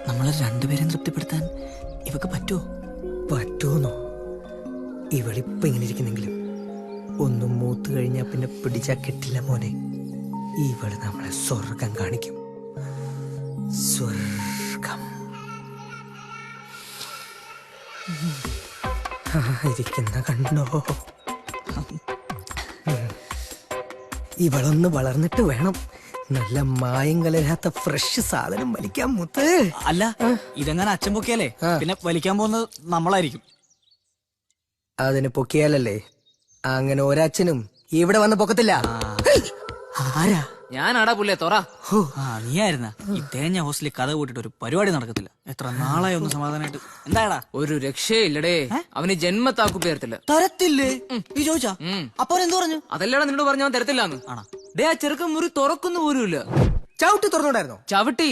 നമ്മളെ രണ്ടുപേരെയും തൃപ്തിപ്പെടുത്താൻ ഇവക്ക് പറ്റുമോ? പറ്റുമെന്നോ? ഇവളിപ്പോ ഇങ്ങനെ ഇരിക്കുന്നെങ്കിലും ഒന്നും മൂത്ത് കഴിഞ്ഞാ പിന്നെ പിടിച്ചാ കിട്ടില്ല മോനെ. ഇവള് നമ്മളെ സ്വർഗം കാണിക്കും. സ്വർഗം. ഇരിക്കുന്ന കണ്ടോ? ഇവളൊന്ന് വളർന്നിട്ട് വേണം നല്ല മായം കലരാത്ത ഫ്രഷ് സാധനം വലിക്കാൻ മുത്ത്. അല്ല, ഇതെങ്ങനെ അച്ഛൻ പൊക്കിയാലേ പിന്നെ വലിക്കാൻ പോകുന്നത് നമ്മളായിരിക്കും. അതിന് പൊക്കിയാലല്ലേ അങ്ങനെ ഒരച്ഛനും ഇവിടെ വന്ന് പൊക്കത്തില്ല. ആരാ? ഞാനാടാ പുള്ളിയെ തൊറ. നീയായിരുന്ന ഈ തേഞ്ഞ ഹോസ്റ്റലിൽ കഥ കൂട്ടിട്ട് ഒരു പരിപാടി നടക്കത്തില്ല. എത്ര നാളായി ഒന്ന് സമാധാനമായിട്ട്. എന്താടാ? ഒരു രക്ഷയില്ലടേ. അവന് ജന്മത്താക്കു പേർത്തില്ല. തരത്തില്ലേ? നീ ചോദിച്ചാ? അപ്പൊ എന്ത് പറഞ്ഞു? അതല്ലടാ നിന്നോട് പറഞ്ഞ അവൻ തരത്തില്ലാന്ന്. ആണോ? ഡേ, ആ ചെറുക്കൻ മുറി തുറക്കുന്നു പോലുമില്ല. ചവിട്ടി തുറന്നോണ്ടായിരുന്നോ? ചവിട്ടി